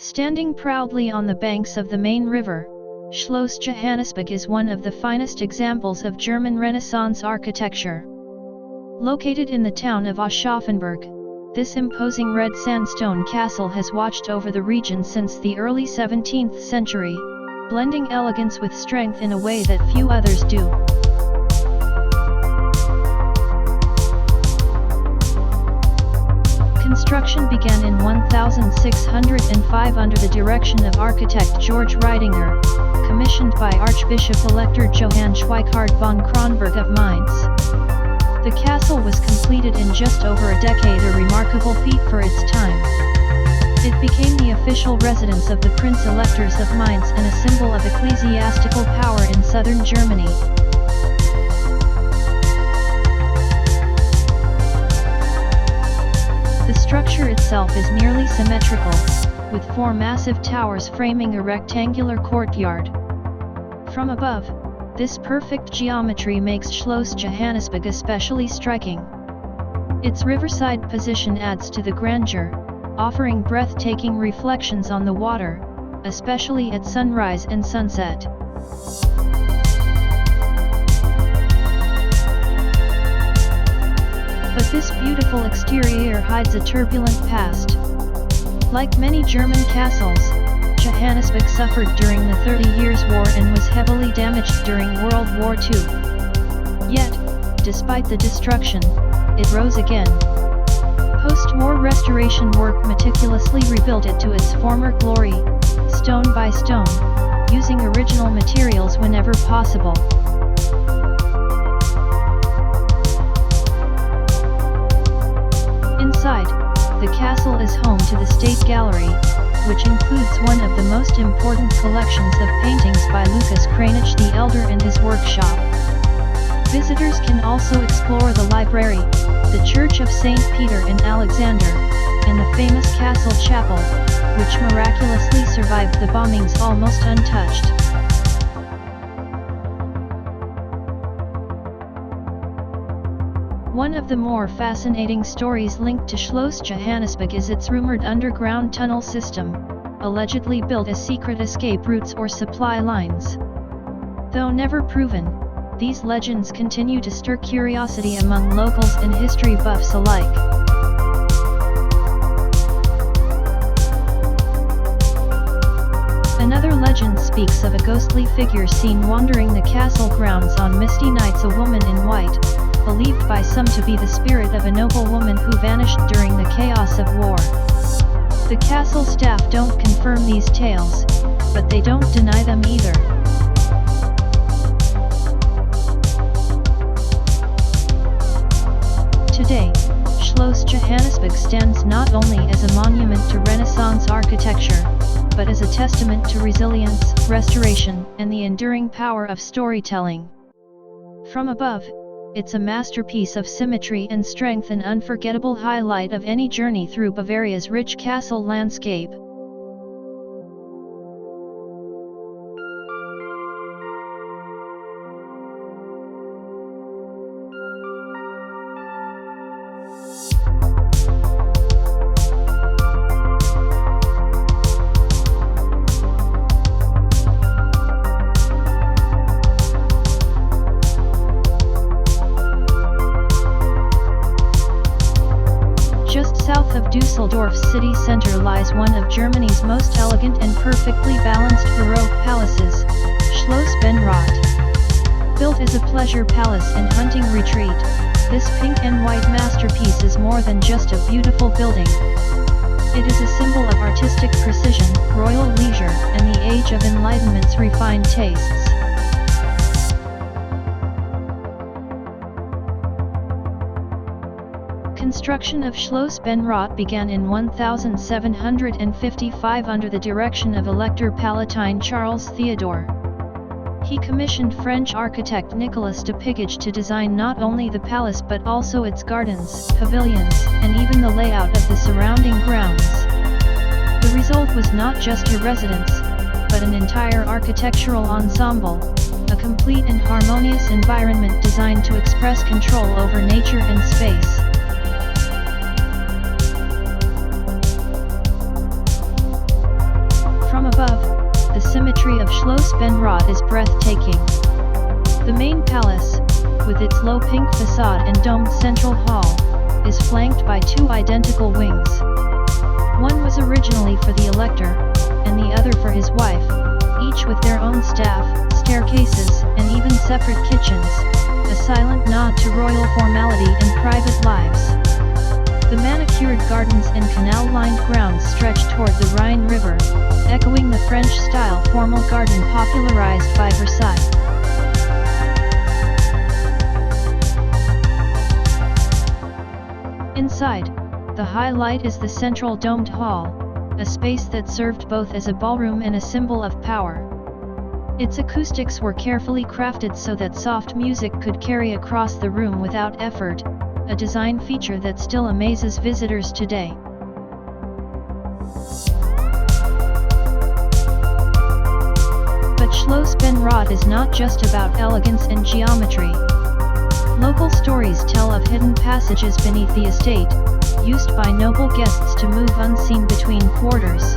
Standing proudly on the banks of the main river, Schloss Johannesburg is one of the finest examples of German Renaissance architecture. Located in the town of Aschaffenburg, this imposing red sandstone castle has watched over the region since the early 17th century, blending elegance with strength in a way that few others do. Construction began in 1605 under the direction of architect George Reidinger, commissioned by Archbishop-Elector Johann Schweikard von Kronberg of Mainz. The castle was completed in just over a decade, a remarkable feat for its time. It became the official residence of the Prince-Electors of Mainz and a symbol of ecclesiastical power in southern Germany. The structure itself is nearly symmetrical, with four massive towers framing a rectangular courtyard. From above, this perfect geometry makes Schloss Johannesburg especially striking. Its riverside position adds to the grandeur, offering breathtaking reflections on the water, especially at sunrise and sunset. But this beautiful exterior hides a turbulent past. Like many German castles, Johannesburg suffered during the 30 Years' War and was heavily damaged during World War II. Yet, despite the destruction, it rose again. Post-war restoration work meticulously rebuilt it to its former glory, stone by stone, using original materials whenever possible. Inside, the castle is home to the State Gallery, which includes one of the most important collections of paintings by Lucas Cranach the Elder and his workshop. Visitors can also explore the library, the Church of St. Peter and Alexander, and the famous castle chapel, which miraculously survived the bombings almost untouched. One of the more fascinating stories linked to Schloss Johannesburg is its rumored underground tunnel system, allegedly built as secret escape routes or supply lines. Though never proven, these legends continue to stir curiosity among locals and history buffs alike. Another legend speaks of a ghostly figure seen wandering the castle grounds on misty nights, a woman in white, believed by some to be the spirit of a noble woman who vanished during the chaos of war. The castle staff don't confirm these tales, but they don't deny them either. Today, Schloss Johannesburg stands not only as a monument to Renaissance architecture, but as a testament to resilience, restoration, and the enduring power of storytelling. From above, it's a masterpiece of symmetry and strength, an unforgettable highlight of any journey through Bavaria's rich castle landscape. Düsseldorf's city center lies one of Germany's most elegant and perfectly balanced Baroque palaces, Schloss Benrot. Built as a pleasure palace and hunting retreat, this pink and white masterpiece is more than just a beautiful building. It is a symbol of artistic precision, royal leisure, and the age of enlightenment's refined tastes. Construction of Schloss Benrot began in 1755 under the direction of Elector Palatine Charles Theodore. He commissioned French architect Nicolas de Pigage to design not only the palace but also its gardens, pavilions, and even the layout of the surrounding grounds. The result was not just a residence, but an entire architectural ensemble, a complete and harmonious environment designed to express control over nature and space. above, the symmetry of Schlos Benrot is breathtaking. The main palace, with its low pink facade and domed central hall, is flanked by two identical wings. One was originally for the elector, and the other for his wife, each with their own staff, staircases, and even separate kitchens, a silent nod to royal formality and private lives. The manicured gardens and canal-lined grounds stretch toward the Rhine River, echoing the French-style formal garden popularized by Versailles. Inside, the highlight is the central domed hall, a space that served both as a ballroom and a symbol of power. Its acoustics were carefully crafted so that soft music could carry across the room without effort, a design feature that still amazes visitors today. But Schlos Benrot is not just about elegance and geometry. Local stories tell of hidden passages beneath the estate, used by noble guests to move unseen between quarters.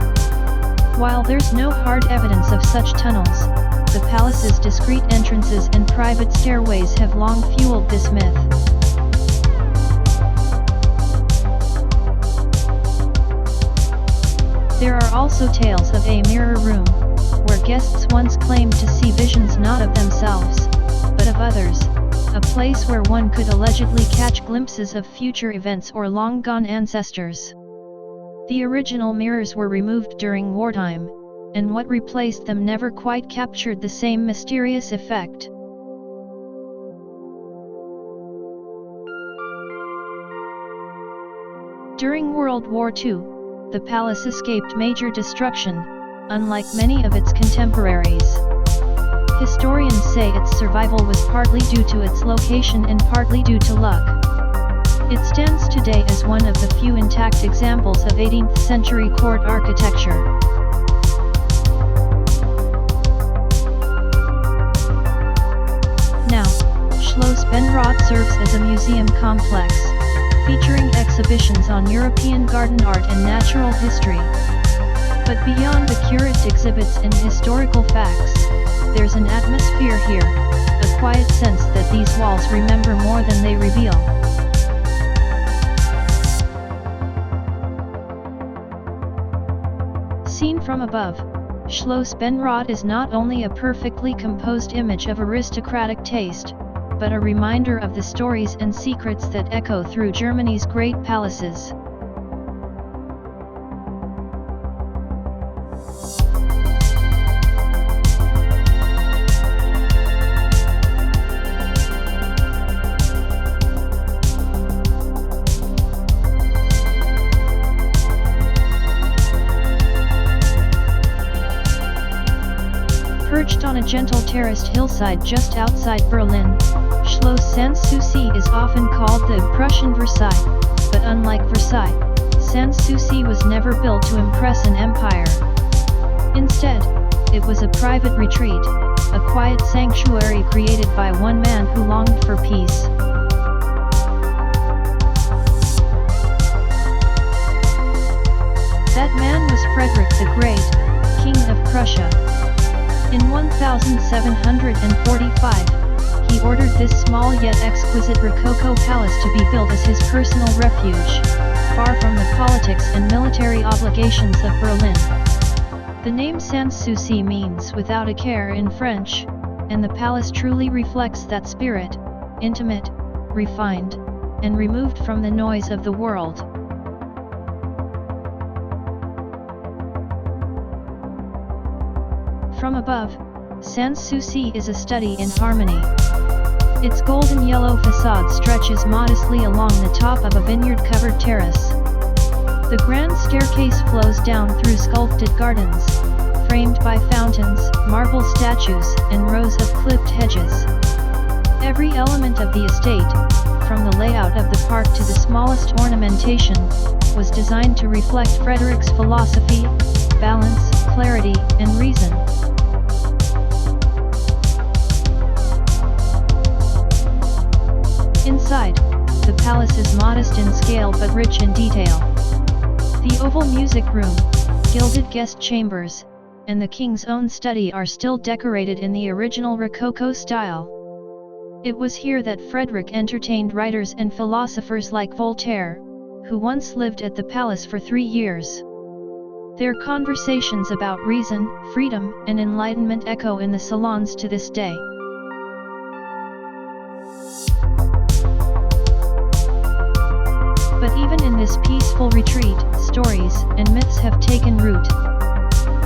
While there's no hard evidence of such tunnels, the palace's discreet entrances and private stairways have long fueled this myth. There are also tales of a mirror room, where guests once claimed to see visions not of themselves, but of others, a place where one could allegedly catch glimpses of future events or long-gone ancestors. The original mirrors were removed during wartime, and what replaced them never quite captured the same mysterious effect. During World War II, the palace escaped major destruction, unlike many of its contemporaries. Historians say its survival was partly due to its location and partly due to luck. It stands today as one of the few intact examples of 18th century court architecture. Now, Schlos Benrot serves as a museum complex, featuring exhibitions on European garden art and natural history. But beyond the curated exhibits and historical facts, there's an atmosphere here, a quiet sense that these walls remember more than they reveal. Seen from above, Schlos Benrot is not only a perfectly composed image of aristocratic taste, but a reminder of the stories and secrets that echo through Germany's great palaces. Perched on a gentle terraced hillside just outside Berlin, Schloss Sanssouci is often called the Prussian Versailles, but unlike Versailles, Sanssouci was never built to impress an empire. Instead, it was a private retreat, a quiet sanctuary created by one man who longed for peace. That man was Frederick the Great, King of Prussia. In 1745, he ordered this small yet exquisite Rococo palace to be built as his personal refuge, far from the politics and military obligations of Berlin. The name Sanssouci means without a care in French, and the palace truly reflects that spirit, intimate, refined, and removed from the noise of the world. From above, Sanssouci is a study in harmony. Its golden yellow facade stretches modestly along the top of a vineyard-covered terrace. The grand staircase flows down through sculpted gardens, framed by fountains, marble statues, and rows of clipped hedges. Every element of the estate, from the layout of the park to the smallest ornamentation, was designed to reflect Frederick's philosophy, balance, clarity, and reason. Inside, the palace is modest in scale but rich in detail. The oval music room, gilded guest chambers, and the king's own study are still decorated in the original Rococo style. It was here that Frederick entertained writers and philosophers like Voltaire, who once lived at the palace for 3 years. Their conversations about reason, freedom, and enlightenment echo in the salons to this day. But even in this peaceful retreat, stories and myths have taken root.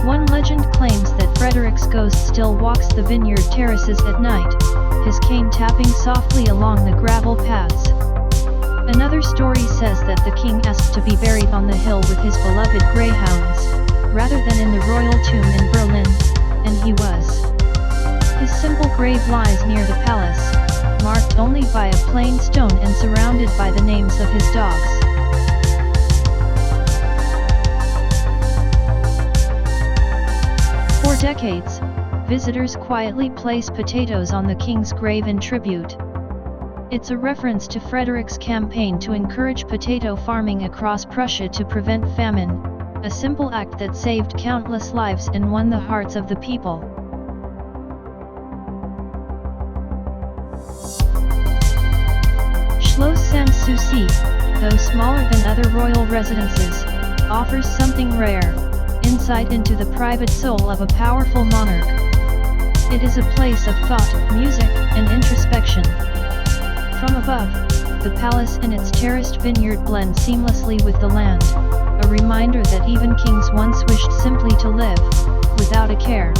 One legend claims that Frederick's ghost still walks the vineyard terraces at night, his cane tapping softly along the gravel paths. Another story says that the king asked to be buried on the hill with his beloved greyhounds, rather than in the royal tomb in Berlin, and he was. His simple grave lies near the palace, marked only by a plain stone and surrounded by the names of his dogs. For decades, visitors quietly place potatoes on the king's grave in tribute. It's a reference to Frederick's campaign to encourage potato farming across Prussia to prevent famine, a simple act that saved countless lives and won the hearts of the people. Schloss Sanssouci, though smaller than other royal residences, offers something rare: insight into the private soul of a powerful monarch. It is a place of thought, music, and introspection. From above, the palace and its terraced vineyard blend seamlessly with the land, a reminder that even kings once wished simply to live, without a care.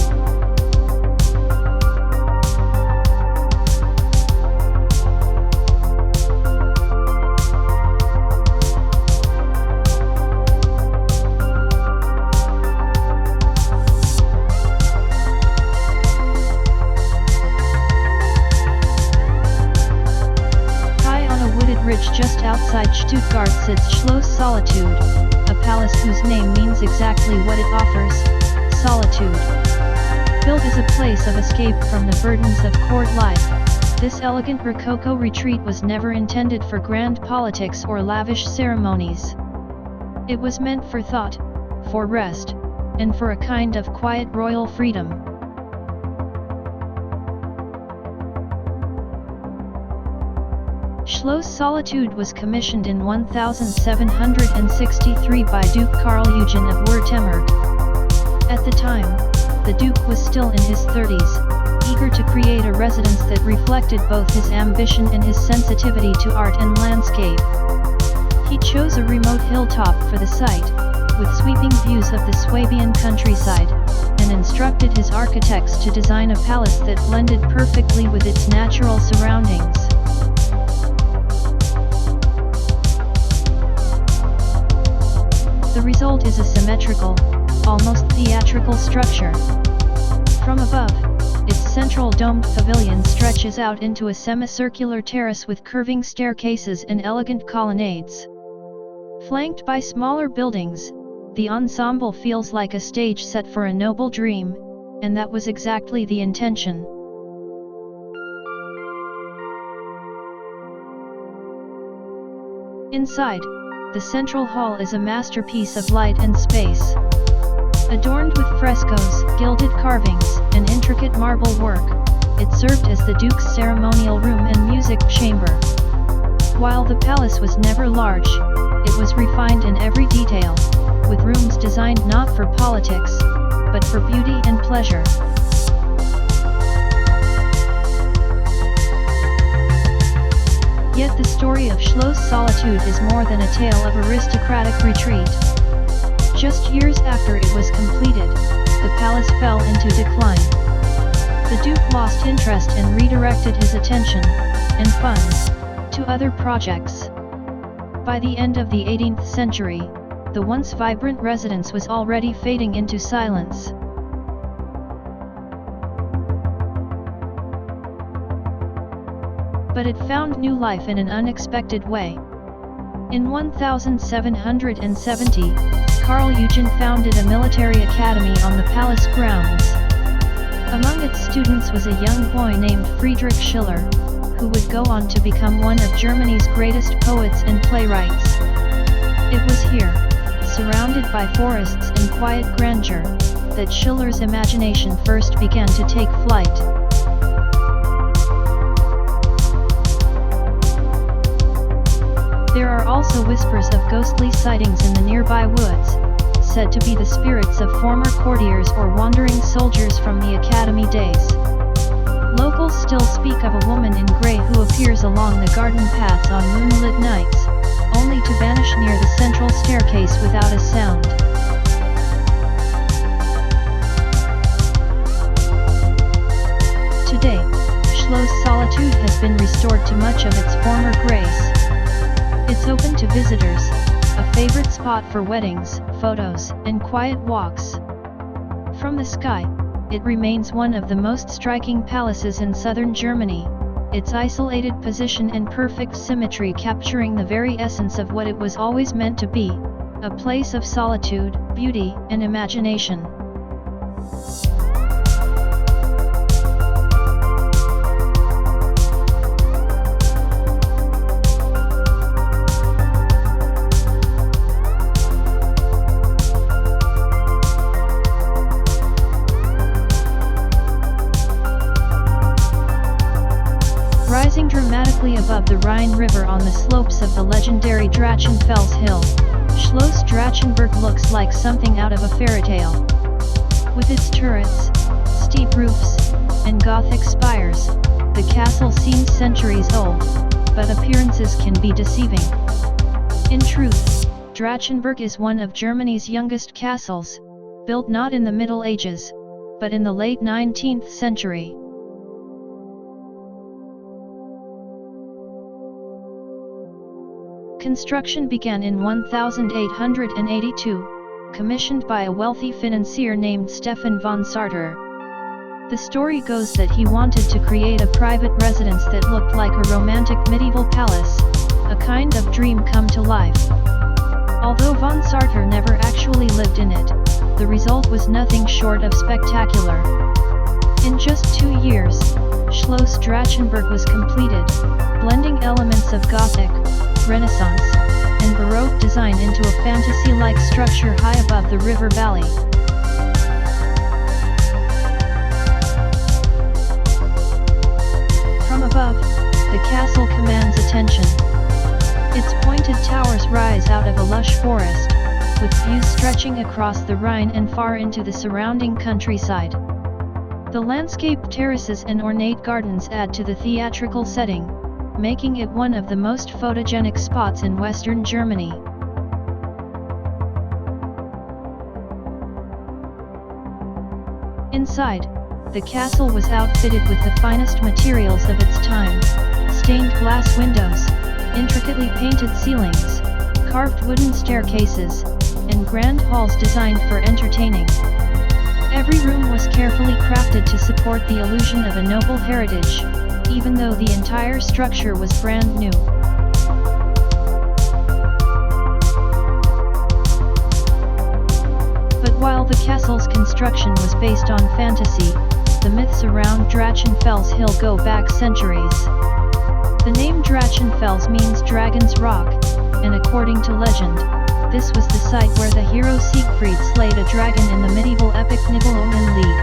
Just outside Stuttgart sits Schlos Solitude, a palace whose name means exactly what it offers: solitude. Built as a place of escape from the burdens of court life, this elegant Rococo retreat was never intended for grand politics or lavish ceremonies. It was meant for thought, for rest, and for a kind of quiet royal freedom. Schlos Solitude was commissioned in 1763 by Duke Karl Eugen of Württemberg. At the time, the Duke was still in his 30s, eager to create a residence that reflected both his ambition and his sensitivity to art and landscape. He chose a remote hilltop for the site, with sweeping views of the Swabian countryside, and instructed his architects to design a palace that blended perfectly with its natural surroundings. The result is a symmetrical, almost theatrical structure. From above, its central domed pavilion stretches out into a semicircular terrace with curving staircases and elegant colonnades. Flanked by smaller buildings, the ensemble feels like a stage set for a noble dream, and that was exactly the intention. Inside, the central hall is a masterpiece of light and space. Adorned with frescoes, gilded carvings, and intricate marble work, it served as the Duke's ceremonial room and music chamber. While the palace was never large, it was refined in every detail, with rooms designed not for politics, but for beauty and pleasure. Yet the story of Schlos Solitude is more than a tale of aristocratic retreat. Just years after it was completed, the palace fell into decline. The Duke lost interest and redirected his attention, and funds, to other projects. By the end of the 18th century, the once vibrant residence was already fading into silence. But it found new life in an unexpected way. In 1770, Karl Eugen founded a military academy on the palace grounds. Among its students was a young boy named Friedrich Schiller, who would go on to become one of Germany's greatest poets and playwrights. It was here, surrounded by forests and quiet grandeur, that Schiller's imagination first began to take flight. There are also whispers of ghostly sightings in the nearby woods, said to be the spirits of former courtiers or wandering soldiers from the academy days. Locals still speak of a woman in grey who appears along the garden paths on moonlit nights, only to vanish near the central staircase without a sound. Today, Schlos Solitude has been restored to much of its former grace. It's open to visitors, a favorite spot for weddings, photos, and quiet walks. From the sky, it remains one of the most striking palaces in southern Germany, its isolated position and perfect symmetry capturing the very essence of what it was always meant to be, a place of solitude, beauty, and imagination. Rising dramatically above the Rhine River on the slopes of the legendary Drachenfels Hill, Schlos Drachenberg looks like something out of a fairy tale. With its turrets, steep roofs, and Gothic spires, the castle seems centuries old, but appearances can be deceiving. In truth, Drachenberg is one of Germany's youngest castles, built not in the Middle Ages, but in the late 19th century. Construction began in 1882, commissioned by a wealthy financier named Stefan von Sartor. The story goes that he wanted to create a private residence that looked like a romantic medieval palace, a kind of dream come to life. Although von Sartor never actually lived in it, the result was nothing short of spectacular. In just 2 years, Schlos Drachenberg was completed, blending elements of Gothic, Renaissance, and Baroque design into a fantasy-like structure high above the river valley. From above, the castle commands attention. Its pointed towers rise out of a lush forest, with views stretching across the Rhine and far into the surrounding countryside. The landscaped terraces and ornate gardens add to the theatrical setting, making it one of the most photogenic spots in Western Germany. Inside, the castle was outfitted with the finest materials of its time: stained glass windows, intricately painted ceilings, carved wooden staircases, and grand halls designed for entertaining. Every room was carefully crafted to support the illusion of a noble heritage, even though the entire structure was brand new. But while the castle's construction was based on fantasy, the myths around Drachenfels Hill go back centuries. The name Drachenfels means Dragon's Rock, and according to legend, this was the site where the hero Siegfried slayed a dragon in the medieval epic Nibelungenlied.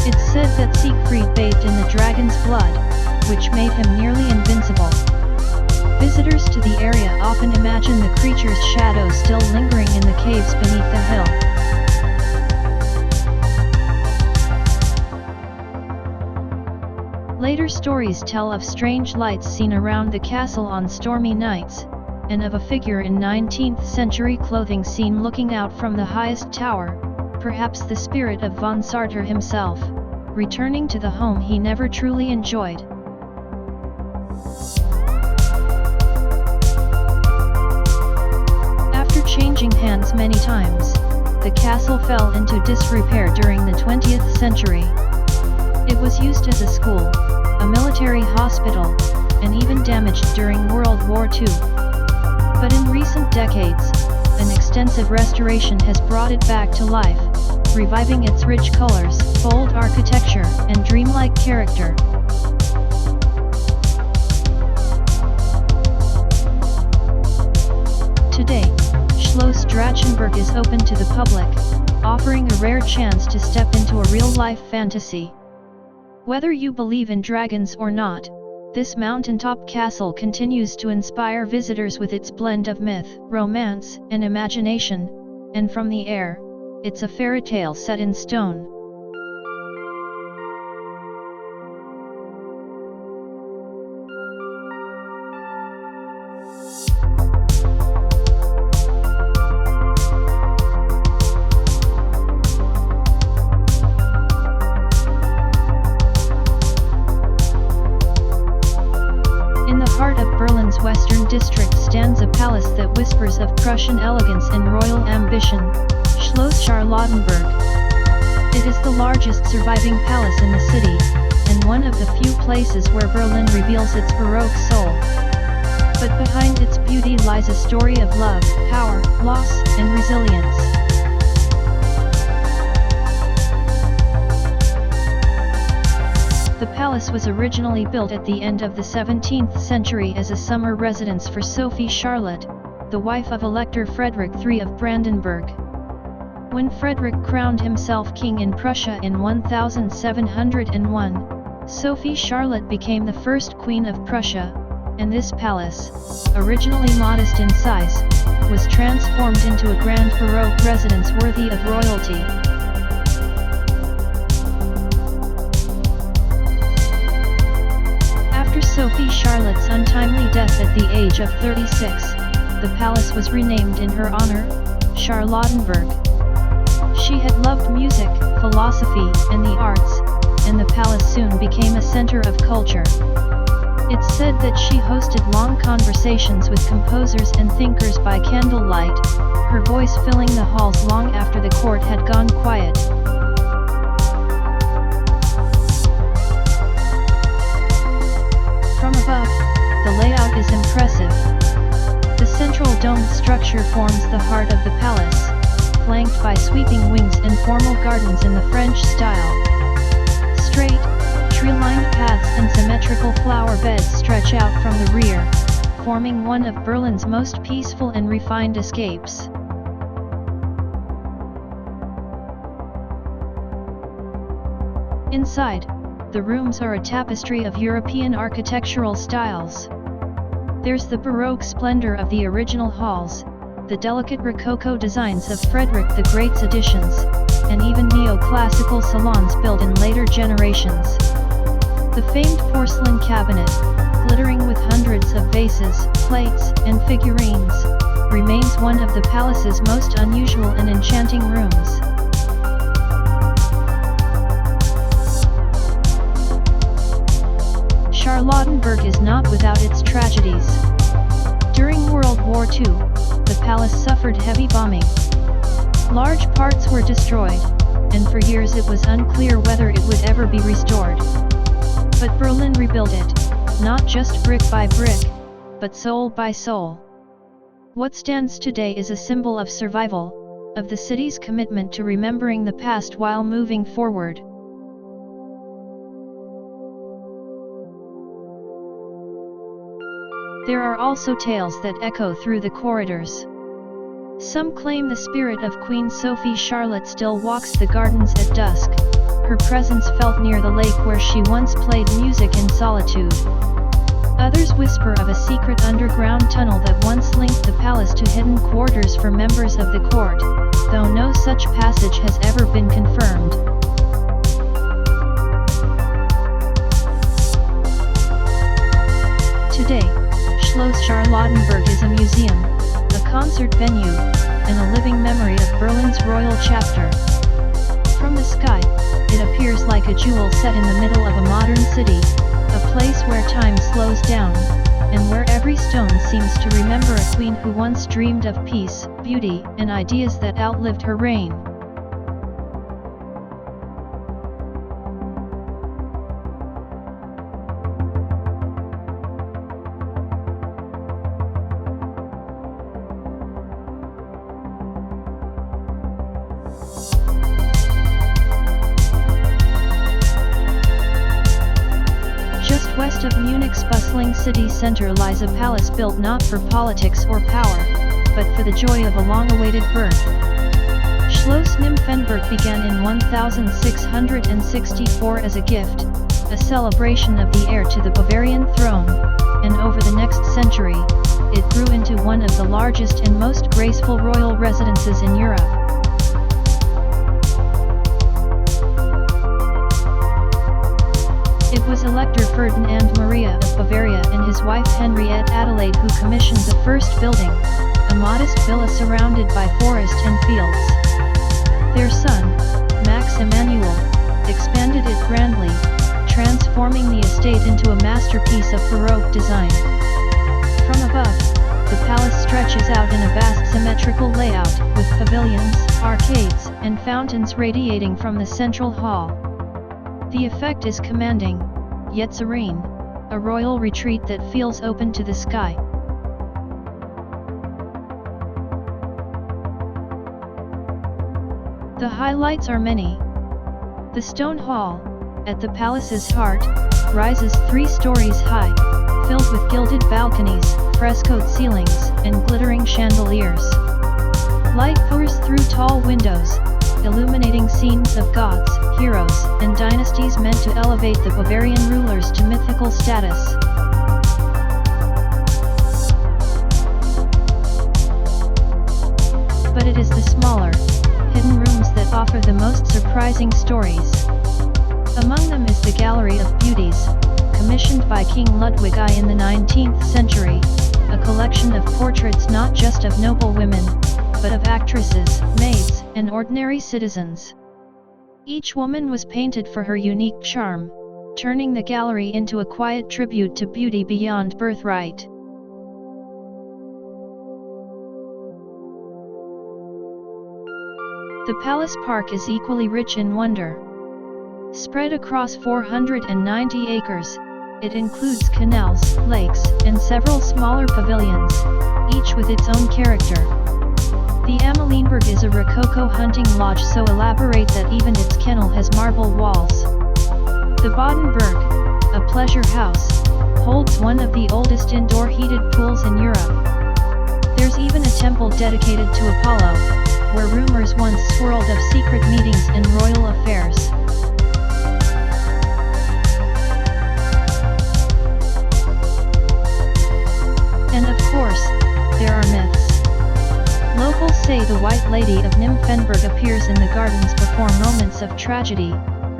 It's said that Siegfried bathed in the dragon's blood, which made him nearly invincible. Visitors to the area often imagine the creature's shadow still lingering in the caves beneath the hill. Later stories tell of strange lights seen around the castle on stormy nights, and of a figure in 19th century clothing seen looking out from the highest tower, perhaps the spirit of von Sartor himself, returning to the home he never truly enjoyed. After changing hands many times, the castle fell into disrepair during the 20th century. It was used as a school, a military hospital, and even damaged during World War II. But in recent decades, an extensive restoration has brought it back to life, reviving its rich colors, bold architecture, and dreamlike character. Today, Schlos Drachenberg is open to the public, offering a rare chance to step into a real-life fantasy. Whether you believe in dragons or not, this mountaintop castle continues to inspire visitors with its blend of myth, romance, and imagination, and from the air, it's a fairy tale set in stone. Western district stands a palace that whispers of Prussian elegance and royal ambition, Schloss Charlottenburg. It is the largest surviving palace in the city, and one of the few places where Berlin reveals its Baroque soul. But behind its beauty lies a story of love, power, loss, and resilience. The palace was originally built at the end of the 17th century as a summer residence for Sophie Charlotte, the wife of Elector Frederick III of Brandenburg. When Frederick crowned himself king in Prussia in 1701, Sophie Charlotte became the first queen of Prussia, and this palace, originally modest in size, was transformed into a grand Baroque residence worthy of royalty. Sophie Charlotte's untimely death at the age of 36, the palace was renamed in her honor, Charlottenburg. She had loved music, philosophy, and the arts, and the palace soon became a center of culture. It's said that she hosted long conversations with composers and thinkers by candlelight, her voice filling the halls long after the court had gone quiet. From above, the layout is impressive. The central domed structure forms the heart of the palace, flanked by sweeping wings and formal gardens in the French style. Straight, tree-lined paths and symmetrical flower beds stretch out from the rear, forming one of Berlin's most peaceful and refined escapes. Inside, the rooms are a tapestry of European architectural styles. There's the Baroque splendor of the original halls, the delicate Rococo designs of Frederick the Great's additions, and even neoclassical salons built in later generations. The famed porcelain cabinet, glittering with hundreds of vases, plates, and figurines, remains one of the palace's most unusual and enchanting rooms. Charlottenburg is not without its tragedies. During World War II, the palace suffered heavy bombing. Large parts were destroyed, and for years it was unclear whether it would ever be restored. But Berlin rebuilt it, not just brick by brick, but soul by soul. What stands today is a symbol of survival, of the city's commitment to remembering the past while moving forward. There are also tales that echo through the corridors. Some claim the spirit of Queen Sophie Charlotte still walks the gardens at dusk, her presence felt near the lake where she once played music in solitude. Others whisper of a secret underground tunnel that once linked the palace to hidden quarters for members of the court, though no such passage has ever been confirmed. Today, Schloss Charlottenburg is a museum, a concert venue, and a living memory of Berlin's royal chapter. From the sky, it appears like a jewel set in the middle of a modern city, a place where time slows down, and where every stone seems to remember a queen who once dreamed of peace, beauty, and ideas that outlived her reign. West of Munich's bustling city center lies a palace built not for politics or power, but for the joy of a long-awaited birth. Schloss Nymphenburg began in 1664 as a gift, a celebration of the heir to the Bavarian throne, and over the next century, it grew into one of the largest and most graceful royal residences in Europe. It was Elector Ferdinand Maria of Bavaria and his wife Henriette Adelaide who commissioned the first building, a modest villa surrounded by forest and fields. Their son, Max Emanuel, expanded it grandly, transforming the estate into a masterpiece of Baroque design. From above, the palace stretches out in a vast symmetrical layout, with pavilions, arcades, and fountains radiating from the central hall. The effect is commanding, yet serene, a royal retreat that feels open to the sky. The highlights are many. The stone hall, at the palace's heart, rises 3 stories high, filled with gilded balconies, frescoed ceilings, and glittering chandeliers. Light pours through tall windows, illuminating scenes of gods, heroes, and dynasties meant to elevate the Bavarian rulers to mythical status. But it is the smaller, hidden rooms that offer the most surprising stories. Among them is the Gallery of Beauties, commissioned by King Ludwig I in the 19th century, a collection of portraits not just of noble women, but of actresses, maids, and ordinary citizens. Each woman was painted for her unique charm, turning the gallery into a quiet tribute to beauty beyond birthright. The palace park is equally rich in wonder. Spread across 490 acres, it includes canals, lakes, and several smaller pavilions, each with its own character. The Amalienburg is a Rococo hunting lodge so elaborate that even its kennel has marble walls. The Badenberg, a pleasure house, holds one of the oldest indoor heated pools in Europe. There's even a temple dedicated to Apollo, where rumors once swirled of secret meetings and royal affairs. And of course, there are myths. Locals say the White Lady of Nymphenburg appears in the gardens before moments of tragedy,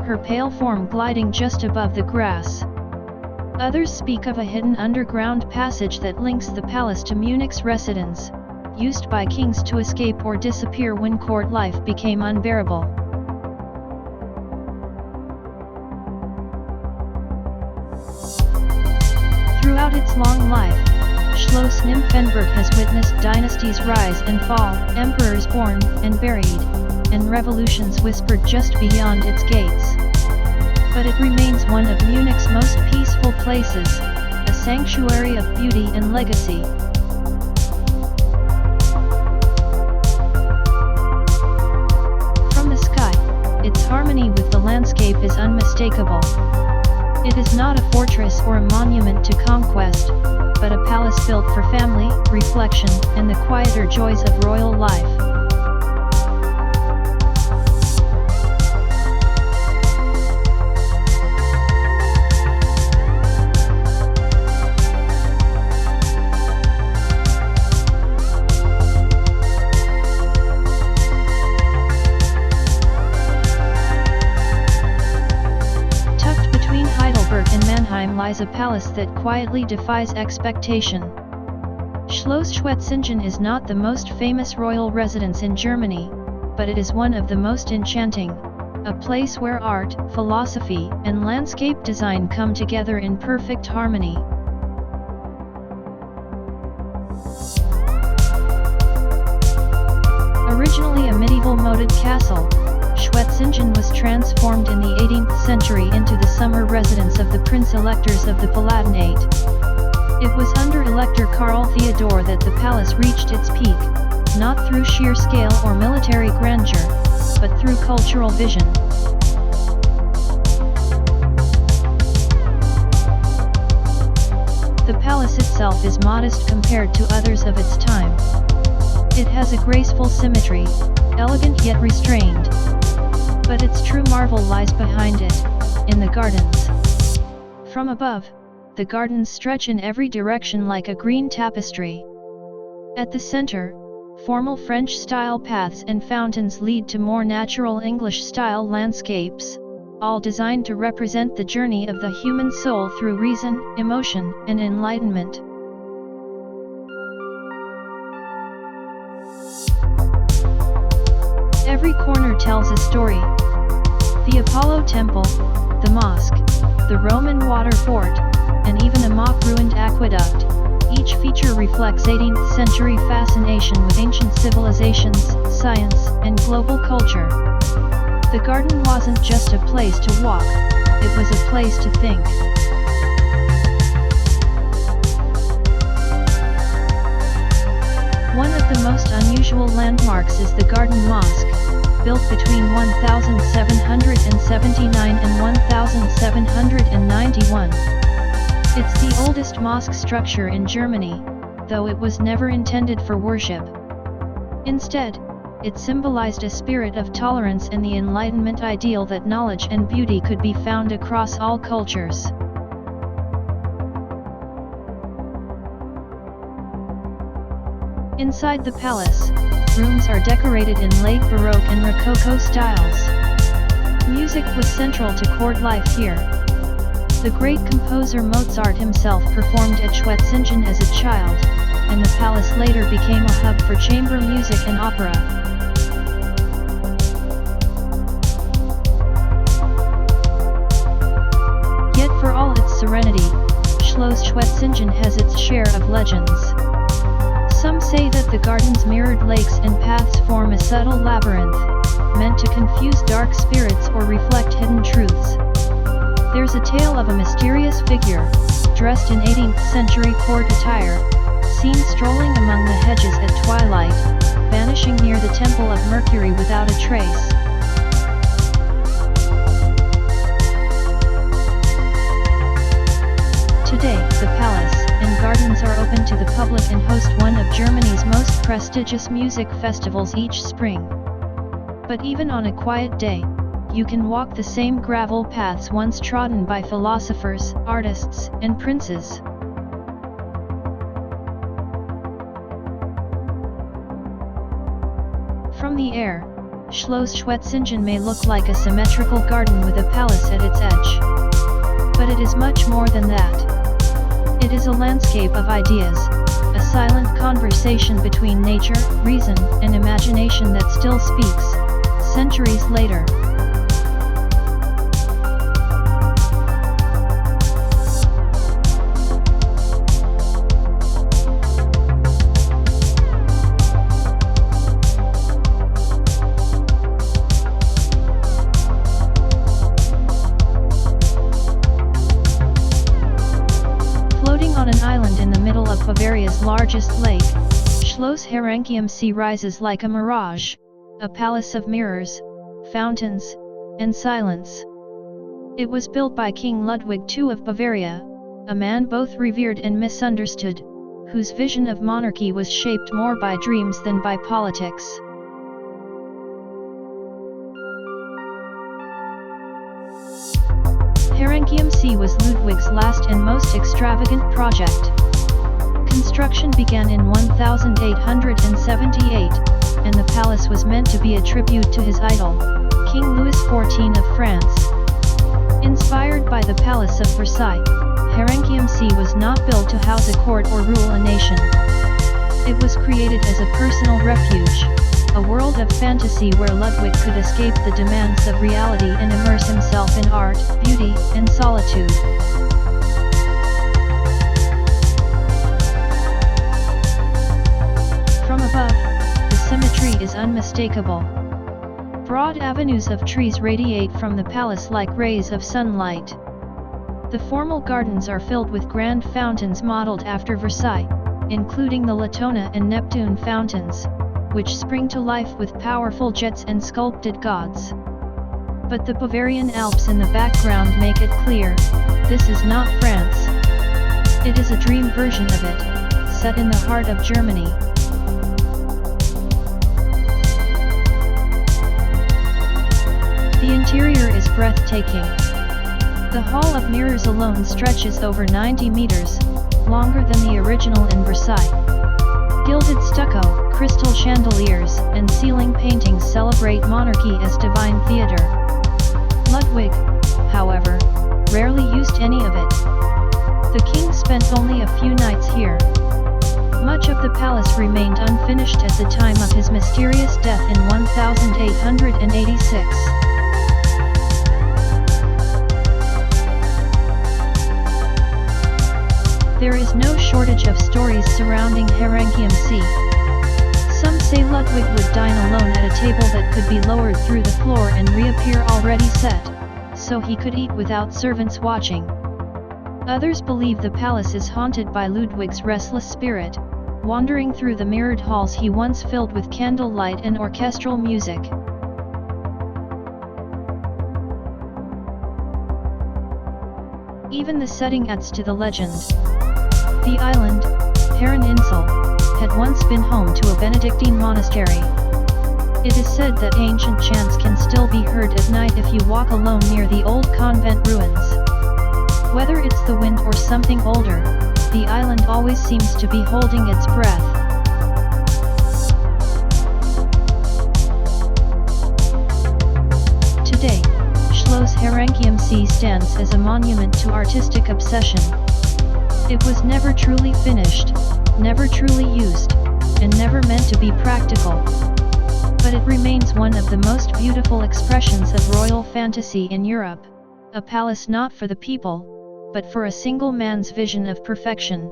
her pale form gliding just above the grass. Others speak of a hidden underground passage that links the palace to Munich's residence, used by kings to escape or disappear when court life became unbearable. Throughout its long life, Schloss Nymphenburg has witnessed dynasties rise and fall, emperors born and buried, and revolutions whispered just beyond its gates. But it remains one of Munich's most peaceful places, a sanctuary of beauty and legacy. From the sky, its harmony with the landscape is unmistakable. It is not a fortress or a monument to conquest, but a palace built for family, reflection, and the quieter joys of royal life. Tucked between Heidelberg and Mannheim lies a palace that quietly defies expectation. Schloss Schwitzen is not the most famous royal residence in Germany, but it is one of the most enchanting, a place where art, philosophy, and landscape design come together in perfect harmony. Originally a medieval moated castle, Schwitzen was transformed in the 18th century into the summer residence of the Prince-Electors of the Palatinate. It was under Elector Karl Theodor that the palace reached its peak, not through sheer scale or military grandeur, but through cultural vision. The palace itself is modest compared to others of its time. It has a graceful symmetry, elegant yet restrained. But its true marvel lies behind it, in the gardens. From above, the gardens stretch in every direction like a green tapestry. At the center, formal French-style paths and fountains lead to more natural English-style landscapes, all designed to represent the journey of the human soul through reason, emotion, and enlightenment. Every corner tells a story. The Apollo Temple, the mosque, the Roman water fort, and even a mock-ruined aqueduct. Each feature reflects 18th century fascination with ancient civilizations, science, and global culture. The garden wasn't just a place to walk, it was a place to think. One of the most unusual landmarks is the Garden Mosque, built between 1779 and 1791. It's the oldest mosque structure in Germany, though it was never intended for worship. Instead, it symbolized a spirit of tolerance and the Enlightenment ideal that knowledge and beauty could be found across all cultures. Inside the palace, rooms are decorated in late Baroque and Rococo styles. Music was central to court life here. The great composer Mozart himself performed at Schwitzen as a child, and the palace later became a hub for chamber music and opera. Yet for all its serenity, Schloss Schwitzen has its share of legends. Some say that the garden's mirrored lakes and paths form a subtle labyrinth, meant to confuse dark spirits or reflect hidden truths. There's a tale of a mysterious figure, dressed in 18th century court attire, seen strolling among the hedges at twilight, vanishing near the Temple of Mercury without a trace. Today, the palace and gardens are open to the public and host one of Germany's most prestigious music festivals each spring. But even on a quiet day, you can walk the same gravel paths once trodden by philosophers, artists, and princes. From the air, Schloss Schwitzen may look like a symmetrical garden with a palace at its edge. But it is much more than that. It is a landscape of ideas, a silent conversation between nature, reason, and imagination that still speaks, centuries later. Bavaria's largest lake, Schloss Herankium Sea rises like a mirage, a palace of mirrors, fountains, and silence. It was built by King Ludwig II of Bavaria, a man both revered and misunderstood, whose vision of monarchy was shaped more by dreams than by politics. Herankium Sea was Ludwig's last and most extravagant project. Construction began in 1878, and the palace was meant to be a tribute to his idol, King Louis XIV of France. Inspired by the Palace of Versailles, Herankium Sea was not built to house a court or rule a nation. It was created as a personal refuge, a world of fantasy where Ludwig could escape the demands of reality and immerse himself in art, beauty, and solitude. From above, the symmetry is unmistakable. Broad avenues of trees radiate from the palace like rays of sunlight. The formal gardens are filled with grand fountains modeled after Versailles, including the Latona and Neptune fountains, which spring to life with powerful jets and sculpted gods. But the Bavarian Alps in the background make it clear, this is not France. It is a dream version of it, set in the heart of Germany. The interior is breathtaking. The Hall of Mirrors alone stretches over 90 meters, longer than the original in Versailles. Gilded stucco, crystal chandeliers, and ceiling paintings celebrate monarchy as divine theatre. Ludwig, however, rarely used any of it. The king spent only a few nights here. Much of the palace remained unfinished at the time of his mysterious death in 1886. There is no shortage of stories surrounding Herankium Sea. Some say Ludwig would dine alone at a table that could be lowered through the floor and reappear already set, so he could eat without servants watching. Others believe the palace is haunted by Ludwig's restless spirit, wandering through the mirrored halls he once filled with candlelight and orchestral music. Even the setting adds to the legend. The island, Herreninsel, had once been home to a Benedictine monastery. It is said that ancient chants can still be heard at night if you walk alone near the old convent ruins. Whether it's the wind or something older, the island always seems to be holding its breath. Today, Schloss Herankium Sea stands as a monument to artistic obsession. It was never truly finished, never truly used, and never meant to be practical. But it remains one of the most beautiful expressions of royal fantasy in Europe, a palace not for the people, but for a single man's vision of perfection.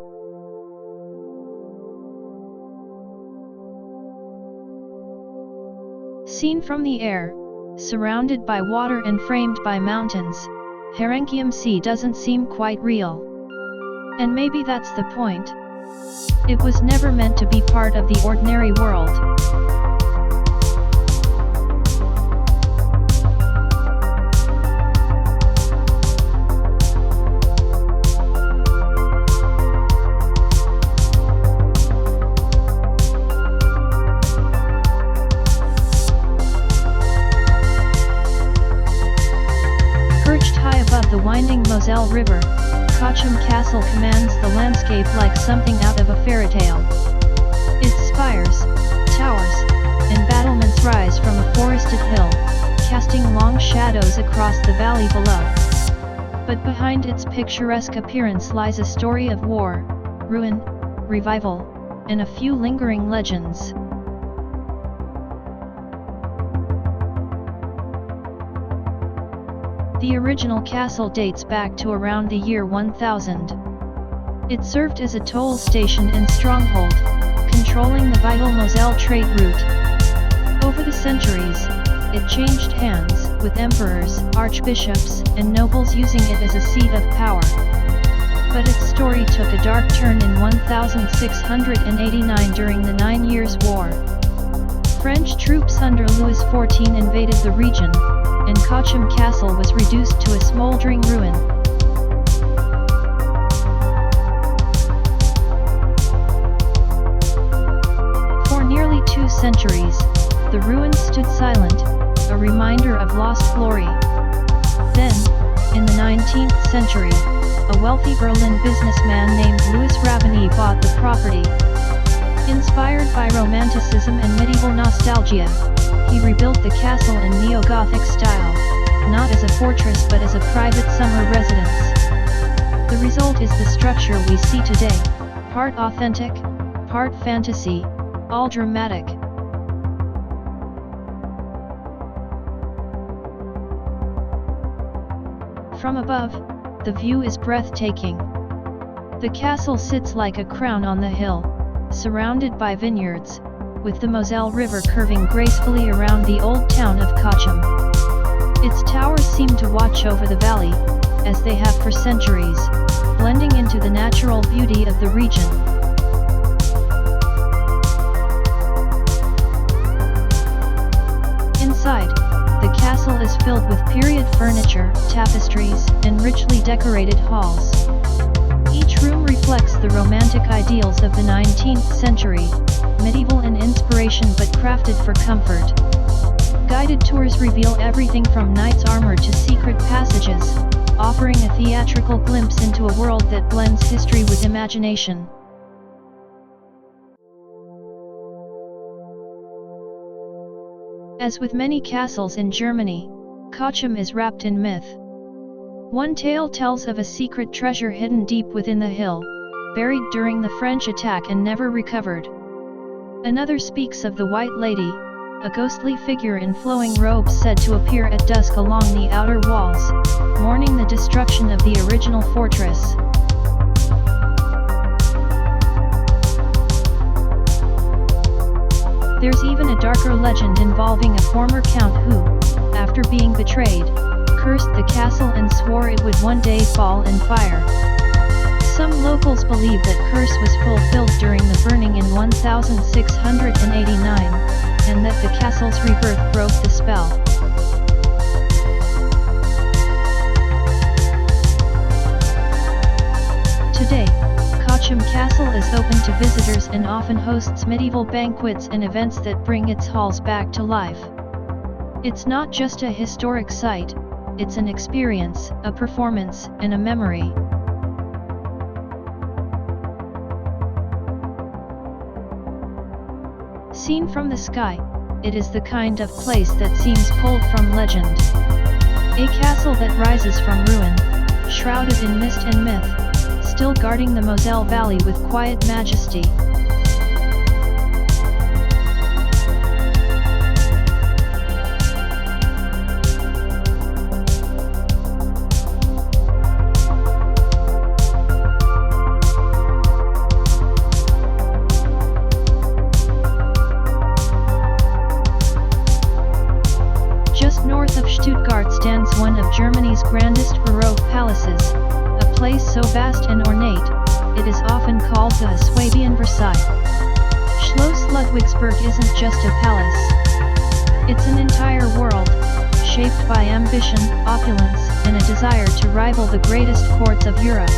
Seen from the air, surrounded by water and framed by mountains, Herankium Sea doesn't seem quite real. And maybe that's the point. It was never meant to be part of the ordinary world. Perched high above the winding Moselle River, Kachchum Castle commands the landscape like something out of a fairy tale. Its spires, towers, and battlements rise from a forested hill, casting long shadows across the valley below. But behind its picturesque appearance lies a story of war, ruin, revival, and a few lingering legends. The original castle dates back to around the year 1000. It served as a toll station and stronghold, controlling the vital Moselle trade route. Over the centuries, it changed hands, with emperors, archbishops, and nobles using it as a seat of power. But its story took a dark turn in 1689 during the 9 Years' War. French troops under Louis XIV invaded the region, and Kachchum Castle was reduced to a smoldering ruin. For nearly 2 centuries, the ruins stood silent, a reminder of lost glory. Then, in the 19th century, a wealthy Berlin businessman named Louis Ravigny bought the property. Inspired by Romanticism and medieval nostalgia, he rebuilt the castle in neo-Gothic style, not as a fortress but as a private summer residence. The result is the structure we see today, part authentic, part fantasy, all dramatic. From above, the view is breathtaking. The castle sits like a crown on the hill, surrounded by vineyards, with the Moselle River curving gracefully around the old town of Kachchum. Its towers seem to watch over the valley, as they have for centuries, blending into the natural beauty of the region. Inside, the castle is filled with period furniture, tapestries, and richly decorated halls. Each room reflects the romantic ideals of the 19th century, medieval in inspiration but crafted for comfort. Guided tours reveal everything from knights' armor to secret passages, offering a theatrical glimpse into a world that blends history with imagination. As with many castles in Germany, Kachchum is wrapped in myth. One tale tells of a secret treasure hidden deep within the hill, buried during the French attack and never recovered. Another speaks of the White Lady, a ghostly figure in flowing robes said to appear at dusk along the outer walls, mourning the destruction of the original fortress. There's even a darker legend involving a former count who, after being betrayed, cursed the castle and swore it would one day fall in fire. Some locals believe that curse was fulfilled during the burning in 1689, and that the castle's rebirth broke the spell. Today, Kachchum Castle is open to visitors and often hosts medieval banquets and events that bring its halls back to life. It's not just a historic site, it's an experience, a performance, and a memory. Seen from the sky, it is the kind of place that seems pulled from legend. A castle that rises from ruin, shrouded in mist and myth, still guarding the Moselle Valley with quiet majesty. Just north of Stuttgart stands one of Germany's grandest Baroque palaces, a place so vast and ornate, it is often called the Swabian Versailles. Schlos Solitude isn't just a palace. It's an entire world, shaped by ambition, opulence, and a desire to rival the greatest courts of Europe.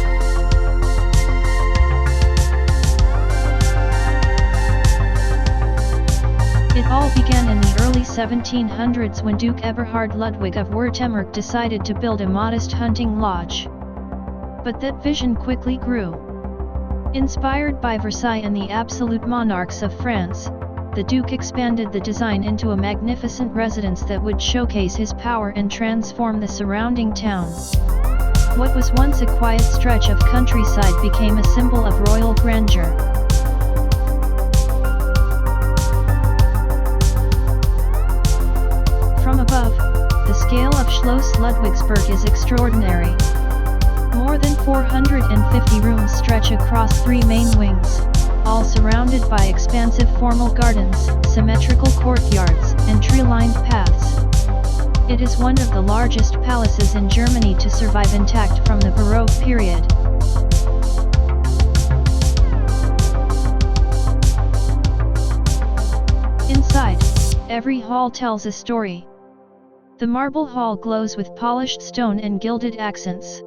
It all began in the early 1700s when Duke Eberhard Ludwig of Württemberg decided to build a modest hunting lodge. But that vision quickly grew. Inspired by Versailles and the absolute monarchs of France, the Duke expanded the design into a magnificent residence that would showcase his power and transform the surrounding town. What was once a quiet stretch of countryside became a symbol of royal grandeur. From above, the scale of Schlos Solitude is extraordinary. More than 450 rooms stretch across 3 main wings, all surrounded by expansive formal gardens, symmetrical courtyards, and tree-lined paths. It is one of the largest palaces in Germany to survive intact from the Baroque period. Inside, every hall tells a story. The marble hall glows with polished stone and gilded accents.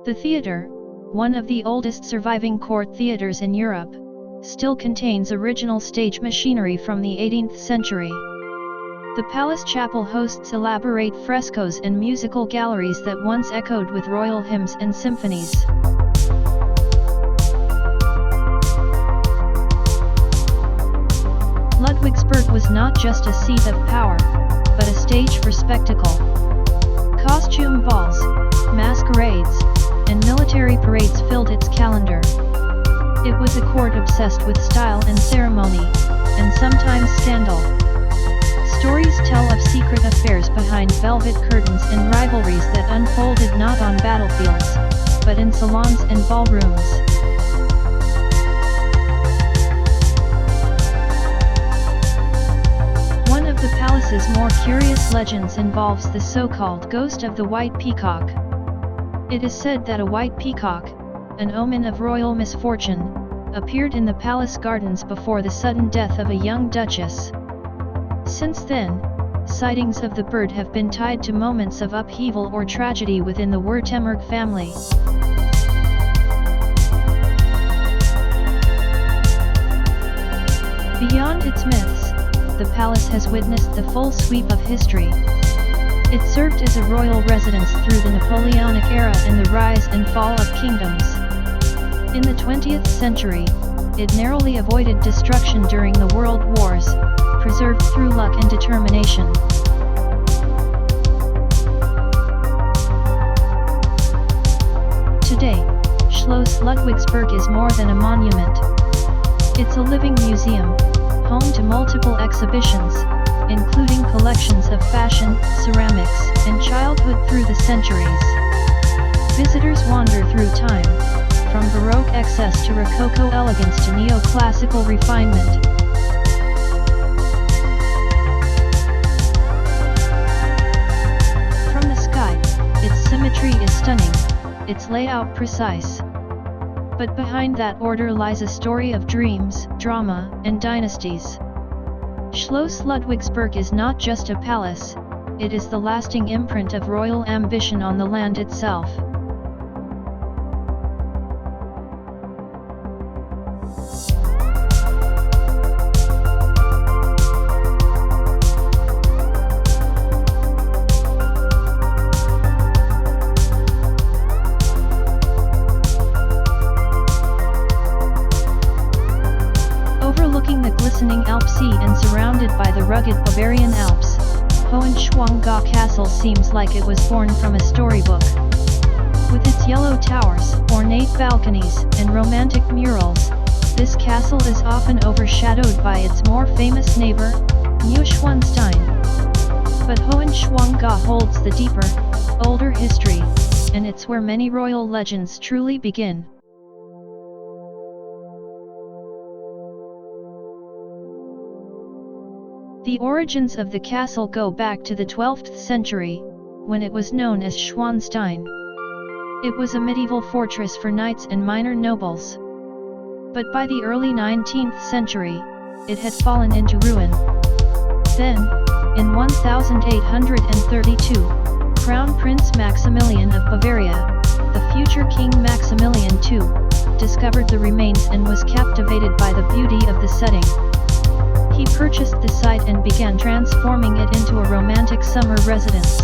The theatre, one of the oldest surviving court theatres in Europe, still contains original stage machinery from the 18th century. The palace chapel hosts elaborate frescoes and musical galleries that once echoed with royal hymns and symphonies. Ludwigsburg was not just a seat of power, but a stage for spectacle. Costume balls, masquerades, and military parades filled its calendar. It was a court obsessed with style and ceremony, and sometimes scandal. Stories tell of secret affairs behind velvet curtains and rivalries that unfolded not on battlefields, but in salons and ballrooms. One of the palace's more curious legends involves the so-called ghost of the white peacock. It is said that a white peacock, an omen of royal misfortune, appeared in the palace gardens before the sudden death of a young duchess. Since then, sightings of the bird have been tied to moments of upheaval or tragedy within the Württemberg family. Beyond its myths, the palace has witnessed the full sweep of history. It served as a royal residence through the Napoleonic era and the rise and fall of kingdoms. In the 20th century, it narrowly avoided destruction during the world wars, preserved through luck and determination. Today, Schlos Solitude is more than a monument. It's a living museum, home to multiple exhibitions, including collections of fashion, ceramics, and childhood through the centuries. Visitors wander through time, from Baroque excess to Rococo elegance to neoclassical refinement. From the sky, its symmetry is stunning, its layout precise. But behind that order lies a story of dreams, drama, and dynasties. Schlos Solitude is not just a palace, it is the lasting imprint of royal ambition on the land itself. Overlooking the glistening Alp Sea and surrounded by the rugged Bavarian Alps, Hohenschwangau Castle seems like it was born from a storybook. With its yellow towers, ornate balconies, and romantic murals, this castle is often overshadowed by its more famous neighbor, Neuschwanstein. But Hohenschwangga holds the deeper, older history, and it's where many royal legends truly begin. The origins of the castle go back to the 12th century, when it was known as Schwanstein. It was a medieval fortress for knights and minor nobles. But by the early 19th century, it had fallen into ruin. Then, in 1832, Crown Prince Maximilian of Bavaria, the future King Maximilian II, discovered the remains and was captivated by the beauty of the setting. He purchased the site and began transforming it into a romantic summer residence.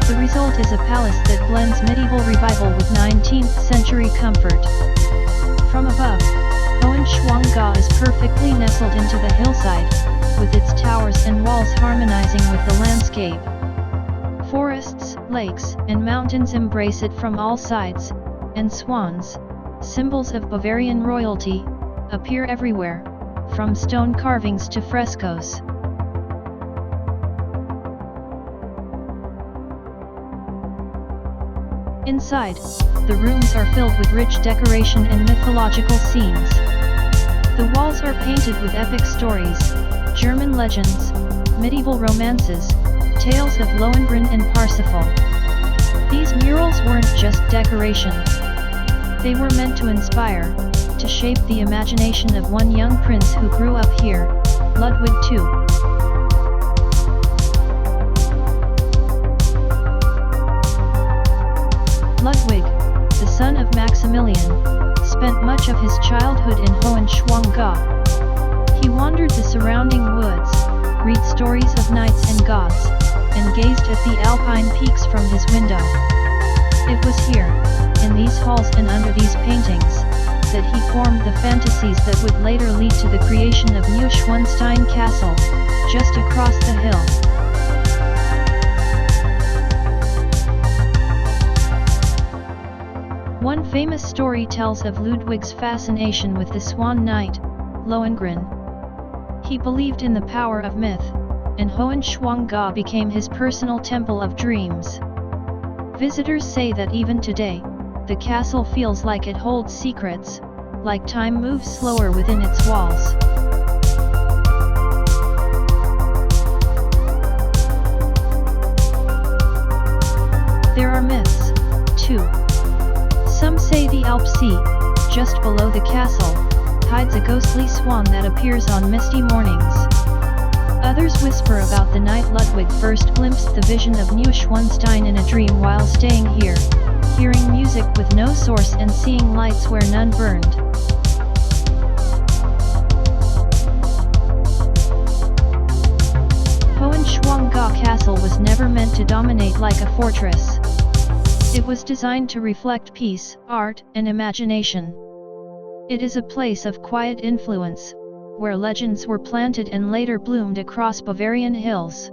The result is a palace that blends medieval revival with 19th century comfort. From above, Hohenschwangga is perfectly nestled into the hillside, with its towers and walls harmonizing with the landscape. Forests, lakes, and mountains embrace it from all sides, and swans, symbols of Bavarian royalty, appear everywhere, from stone carvings to frescoes. Inside, the rooms are filled with rich decoration and mythological scenes. The walls are painted with epic stories, German legends, medieval romances, tales of Lohengrin and Parsifal. These murals weren't just decoration. They were meant to inspire, to shape the imagination of one young prince who grew up here, Ludwig II. Ludwig, the son of Maximilian, spent much of his childhood in Hohenschwangga. He wandered the surrounding woods, read stories of knights and gods, and gazed at the alpine peaks from his window. It was here, in these halls and under these paintings, that he formed the fantasies that would later lead to the creation of Neuschwanstein Castle, just across the hill. One famous story tells of Ludwig's fascination with the Swan Knight, Lohengrin. He believed in the power of myth, and Hohenschwangga became his personal temple of dreams. Visitors say that even today, the castle feels like it holds secrets, like time moves slower within its walls. There are myths, too. Some say the Alp Sea, just below the castle, hides a ghostly swan that appears on misty mornings. Others whisper about the night Ludwig first glimpsed the vision of Neuschwanstein in a dream while staying here. hearing music with no source and seeing lights where none burned. Hohenschwangau Castle was never meant to dominate like a fortress. It was designed to reflect peace, art, and imagination. It is a place of quiet influence, where legends were planted and later bloomed across Bavarian hills.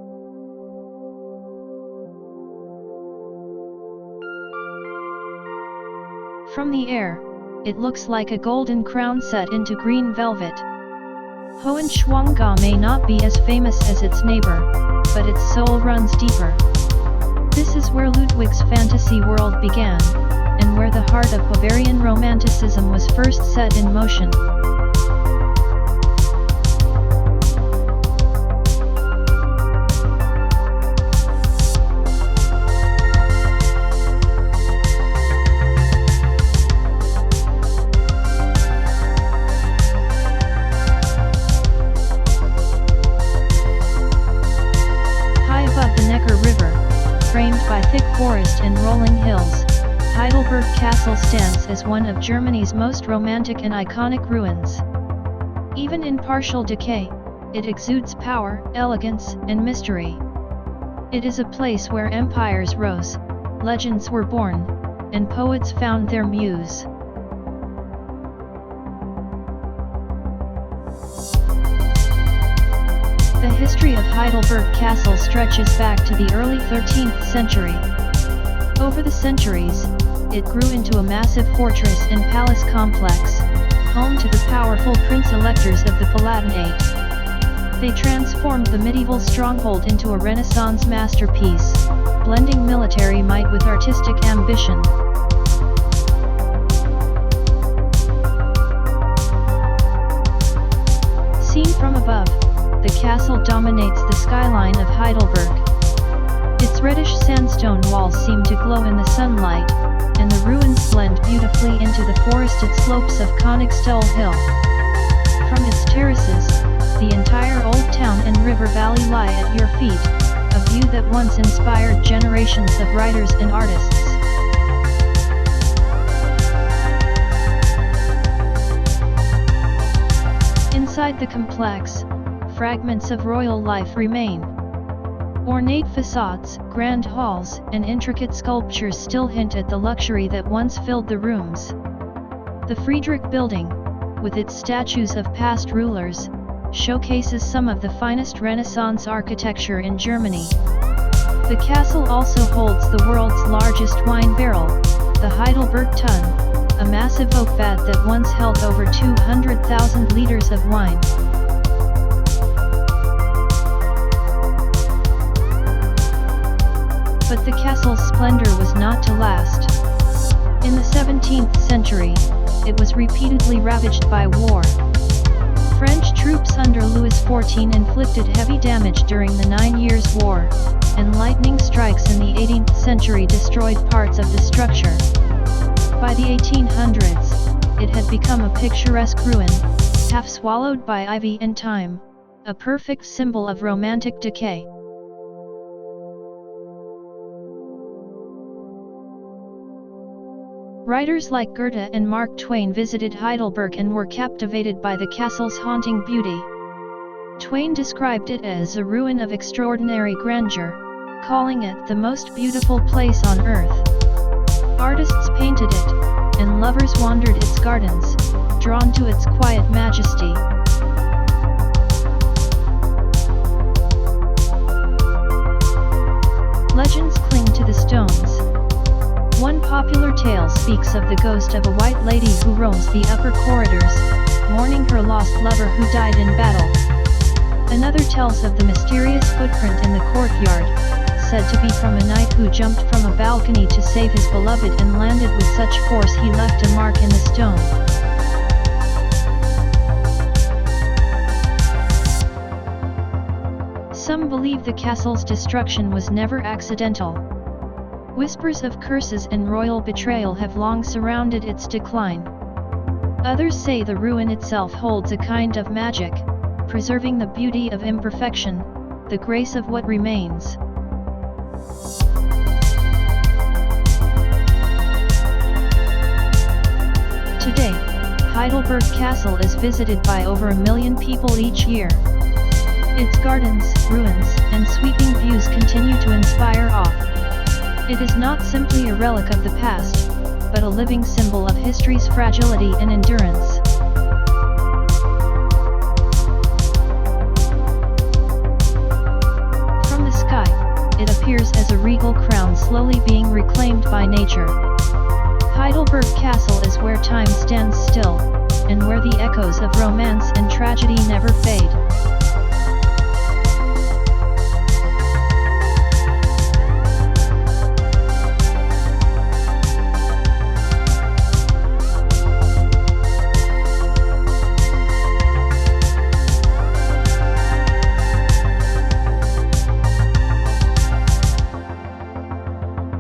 From the air, it looks like a golden crown set into green velvet. Hoenschwangga may not be as famous as its neighbor, but its soul runs deeper. This is where Ludwig's fantasy world began, and where the heart of Bavarian romanticism was first set in motion. By thick forest and rolling hills, Heidelberg Castle stands as one of Germany's most romantic and iconic ruins. Even in partial decay, it exudes power, elegance, and mystery. It is a place where empires rose, legends were born, and poets found their muse. The history of Heidelberg Castle stretches back to the early 13th century. Over the centuries, it grew into a massive fortress and palace complex, home to the powerful prince-electors of the Palatinate. They transformed the medieval stronghold into a Renaissance masterpiece, blending military might with artistic ambition. Seen from above, the castle dominates the skyline of Heidelberg. Its reddish sandstone walls seem to glow in the sunlight, and the ruins blend beautifully into the forested slopes of Königsstuhl Hill. From its terraces, the entire old town and river valley lie at your feet, a view that once inspired generations of writers and artists. Inside the complex, fragments of royal life remain. Ornate facades, grand halls, and intricate sculptures still hint at the luxury that once filled the rooms. The Friedrich Building, with its statues of past rulers, showcases some of the finest Renaissance architecture in Germany. The castle also holds the world's largest wine barrel, the Heidelberg Tun, a massive oak vat that once held over 200,000 liters of wine. But the castle's splendor was not to last. In the 17th century, it was repeatedly ravaged by war. French troops under Louis XIV inflicted heavy damage during the 9 Years' War, and lightning strikes in the 18th century destroyed parts of the structure. By the 1800s, it had become a picturesque ruin, half swallowed by ivy and time, a perfect symbol of romantic decay. Writers like Goethe and Mark Twain visited Heidelberg and were captivated by the castle's haunting beauty. Twain described it as a ruin of extraordinary grandeur, calling it the most beautiful place on earth. Artists painted it, and lovers wandered its gardens, drawn to its quiet majesty. Legends cling to the stones. One popular tale speaks of the ghost of a white lady who roams the upper corridors, mourning her lost lover who died in battle. Another tells of the mysterious footprint in the courtyard, said to be from a knight who jumped from a balcony to save his beloved and landed with such force he left a mark in the stone. Some believe the castle's destruction was never accidental. Whispers of curses and royal betrayal have long surrounded its decline. Others say the ruin itself holds a kind of magic, preserving the beauty of imperfection, the grace of what Today, Heidelberg Castle is visited by over 1 million people each year. Its gardens, ruins, and sweeping views continue to inspire awe. It is not simply a relic of the past, but a living symbol of history's fragility and endurance. From the sky, it appears as a regal crown slowly being reclaimed by nature. Heidelberg Castle is where time stands still, and where the echoes of romance and tragedy never fade.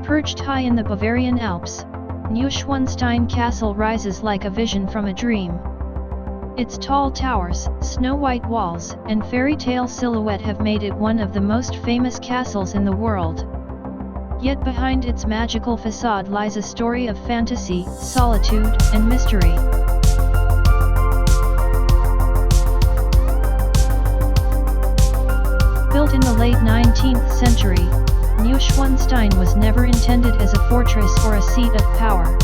Perched high in the Bavarian Alps, Neuschwanstein Castle rises like a vision from a dream. Its tall towers, snow-white walls, and fairy-tale silhouette have made it one of the most famous castles in the world. Yet behind its magical facade lies a story of fantasy, solitude, and mystery. Built in the late 19th century, Neuschwanstein was never intended as a fortress or a seat of power.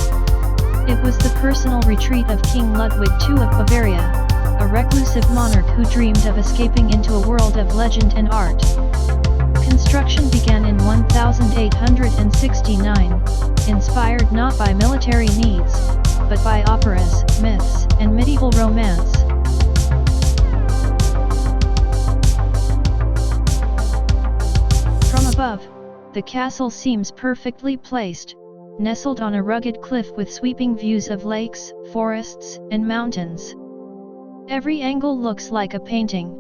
It was the personal retreat of King Ludwig II of Bavaria, a reclusive monarch who dreamed of escaping into a world of legend and art. Construction began in 1869, inspired not by military needs, but by operas, myths, and medieval romance. From above, the castle seems perfectly placed, nestled on a rugged cliff with sweeping views of lakes, forests, and mountains. Every angle looks like a painting.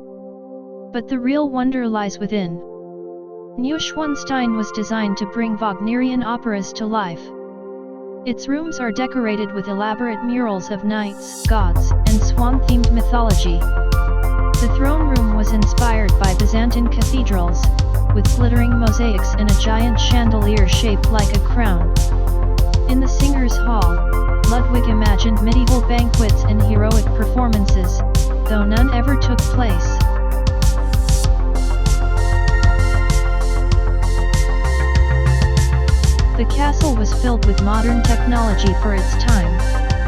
But the real wonder lies within. Neuschwanstein was designed to bring Wagnerian operas to life. Its rooms are decorated with elaborate murals of knights, gods, and swan-themed mythology. The throne room was inspired by Byzantine cathedrals, with glittering mosaics and a giant chandelier shaped like a crown. In the Singers' Hall, Ludwig imagined medieval banquets and heroic performances, though none ever took place. The castle was filled with modern technology for its time: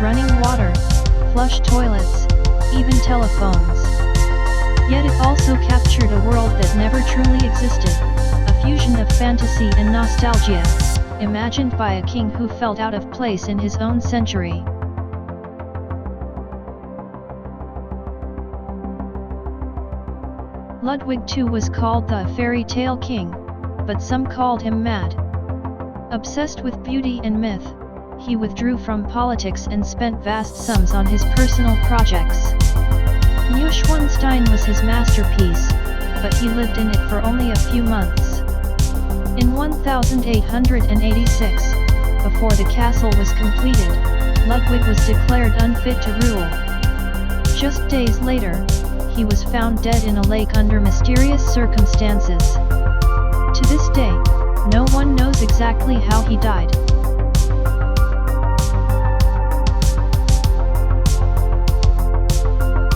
running water, flush toilets, even telephones. Yet it also captured a world that never truly existed, a fusion of fantasy and nostalgia, imagined by a king who felt out of place in his own century. Ludwig II was called the fairy tale king, but some called him mad. Obsessed with beauty and myth, he withdrew from politics and spent vast sums on his personal projects. Neuschwanstein was his masterpiece, but he lived in it for only a few months. In 1886, before the castle was completed, Ludwig was declared unfit to rule. Just days later, he was found dead in a lake under mysterious circumstances. To this day, no one knows exactly how he died.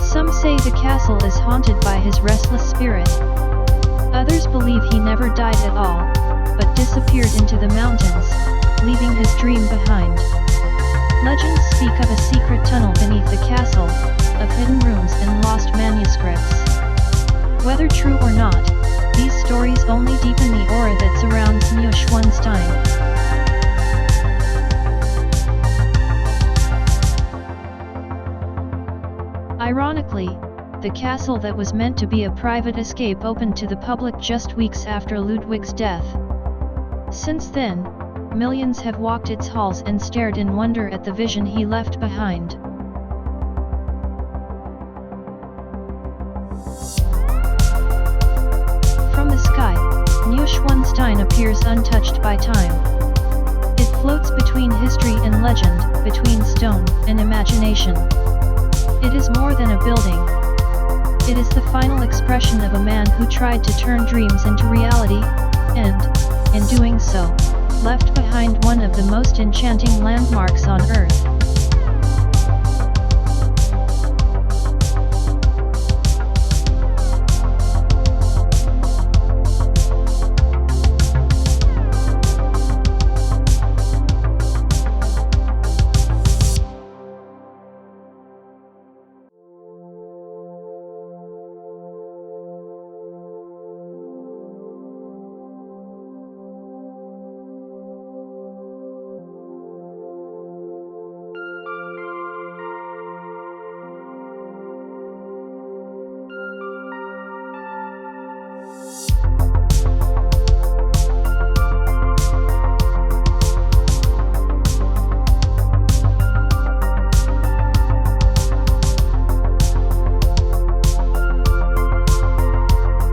Some say the castle is haunted by his restless spirit. Others believe he never died at all, but disappeared into the mountains, leaving his dream behind. Legends speak of a secret tunnel beneath the castle, of hidden rooms and lost manuscripts. Whether true or not, these stories only deepen the aura that surrounds Neuschwanstein. Ironically, the castle that was meant to be a private escape opened to the public just weeks after Ludwig's death. Since then, millions have walked its halls and stared in wonder at the vision he left behind. From the sky, Neuschwanstein appears untouched by time. It floats between history and legend, between stone and imagination. It is more than a building. It is the final expression of a man who tried to turn dreams into reality, and, in doing so, left behind one of the most enchanting landmarks on Earth.